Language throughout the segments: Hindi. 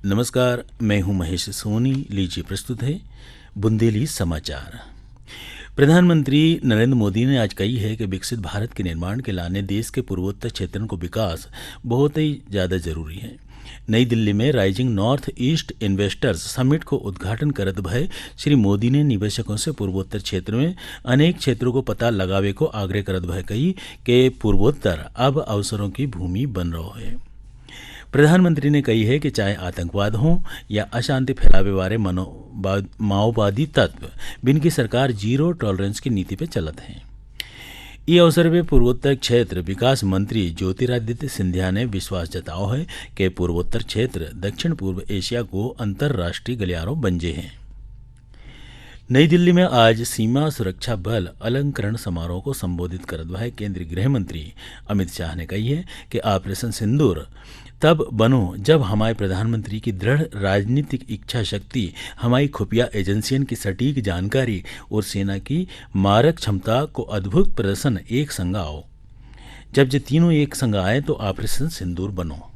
नमस्कार, मैं हूं महेश सोनी। लीजिए प्रस्तुत है बुंदेली समाचार। प्रधानमंत्री नरेंद्र मोदी ने आज कही है कि विकसित भारत के निर्माण के लाने देश के पूर्वोत्तर क्षेत्रों को विकास बहुत ही ज़्यादा जरूरी है। नई दिल्ली में rising north east investors summit को उद्घाटन करते भय श्री मोदी ने निवेशकों से पूर्वोत्तर क्षेत्र में अनेक क्षेत्रों को पता लगावे को आग्रह करते भय कही कि पूर्वोत्तर अब अवसरों की भूमि बन रहा है। प्रधानमंत्री ने कही है कि चाहे आतंकवाद हो या अशांति फैलावे वाले माओवादी तत्व, बिन की सरकार जीरो टॉलरेंस की नीति पे चलत है। इस अवसर पे पूर्वोत्तर क्षेत्र विकास मंत्री ज्योतिरादित्य सिंधिया ने विश्वास जताओ है कि पूर्वोत्तर क्षेत्र दक्षिण पूर्व एशिया को अंतर्राष्ट्रीय गलियारों बन जे हैं। नई दिल्ली में आज सीमा सुरक्षा बल अलंकरण समारोह को संबोधित करते हुए केंद्रीय गृह मंत्री अमित शाह ने कही है कि ऑपरेशन सिंदूर तब बनो जब हमारे प्रधानमंत्री की दृढ़ राजनीतिक इच्छा शक्ति, हमारी खुफिया एजेंसियों की सटीक जानकारी और सेना की मारक क्षमता को अद्भुत प्रदर्शन एक संग आओ। जब ये तीनों एक संग आए तो ऑपरेशन सिंदूर बनो।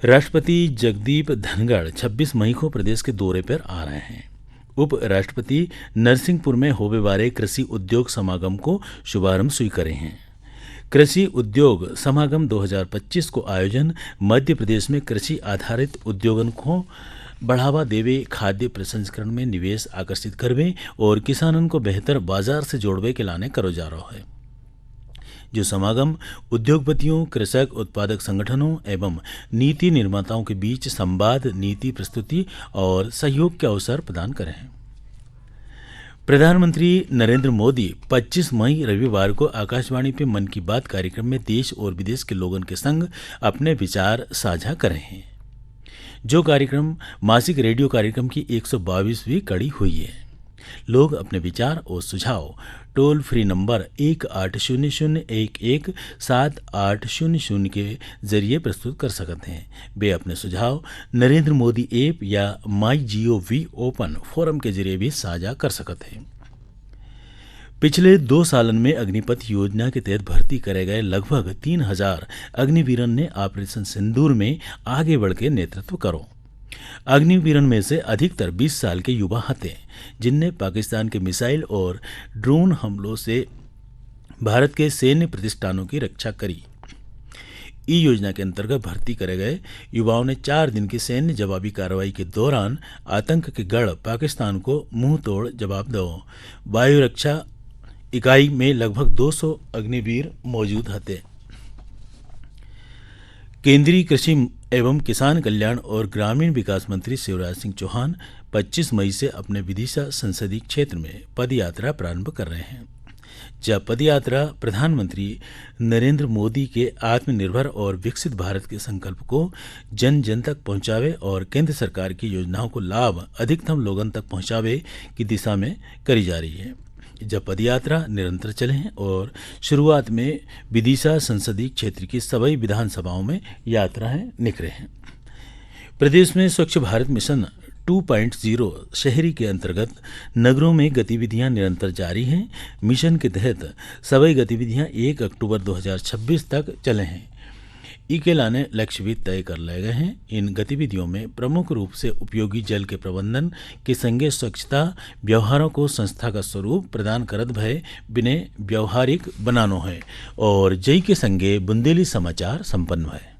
राष्ट्रपति जगदीप धनखड़ 26 मई को प्रदेश के दौरे पर आ रहे हैं। उप राष्ट्रपति नरसिंहपुर में होवे वाले कृषि उद्योग समागम को शुभारंभ स्वीकारे हैं। कृषि उद्योग समागम 2025 को आयोजन मध्य प्रदेश में कृषि आधारित उद्योगों को बढ़ावा देवे, खाद्य प्रसंस्करण में निवेश आकर्षित करवे और किसानों को बेहतर बाजार से जोड़वे के लाने करो जा रहा है। जो समागम उद्योगपतियों, कृषक उत्पादक संगठनों एवं नीति निर्माताओं के बीच संवाद, नीति प्रस्तुति और सहयोग के अवसर प्रदान करें। प्रधानमंत्री नरेंद्र मोदी 25 मई रविवार को आकाशवाणी पे मन की बात कार्यक्रम में देश और विदेश के लोगों के संग अपने विचार साझा कर रहे हैं। जो कार्यक्रम मासिक रेडियो कार्यक्रम की 122वीं कड़ी हुई है। लोग अपने विचार और सुझाव टोल फ्री नंबर 1800117800 के जरिए प्रस्तुत कर सकते हैं। वे अपने सुझाव नरेंद्र मोदी ऐप या MyGov ओपन फोरम के जरिए भी साझा कर सकते हैं। पिछले 2 सालन में अग्निपथ योजना के तहत भर्ती करे गए लगभग 3000 अग्निवीरन ने ऑपरेशन सिंदूर में आगे बढ़ के नेतृत्व करो। अग्निवीरन में से अधिकतर 20 साल के युवा हते, जिनने पाकिस्तान के मिसाइल और ड्रोन हमलों से भारत के सैन्य प्रतिष्ठानों की रक्षा करी। ई योजना के अंतर्गत भर्ती करे गए युवाओं ने 4 दिन की सैन्य जवाबी कार्रवाई के दौरान आतंक के गढ़ पाकिस्तान को मुंह तोड़ जवाब दो। वायु रक्षा इकाई में लगभग 200 अग्निवीर मौजूद हते। केंद्रीय कृषि एवं किसान कल्याण और ग्रामीण विकास मंत्री शिवराज सिंह चौहान 25 मई से अपने विदिशा संसदीय क्षेत्र में पदयात्रा प्रारंभ कर रहे हैं। जब पदयात्रा प्रधानमंत्री नरेंद्र मोदी के आत्मनिर्भर और विकसित भारत के संकल्प को जन जन तक पहुंचावे और केंद्र सरकार की योजनाओं को लाभ अधिकतम लोगों तक पहुंचावे की दिशा में करी जा रही है। जब पदयात्रा निरंतर चले हैं और शुरुआत में विदिशा संसदीय क्षेत्र की सभी विधानसभाओं में यात्राएं निकले हैं। प्रदेश में स्वच्छ भारत मिशन 2.0 शहरी के अंतर्गत नगरों में गतिविधियां निरंतर जारी हैं। मिशन के तहत सभी गतिविधियां 1 अक्टूबर 2026 तक चले हैं। के लाने लक्ष्य भी तय कर लिए गए हैं। इन गतिविधियों में प्रमुख रूप से उपयोगी जल के प्रबंधन के संगे स्वच्छता व्यवहारों को संस्था का स्वरूप प्रदान करत भय बिने व्यवहारिक बनानो है और जय के संगे बुंदेली समाचार संपन्न है।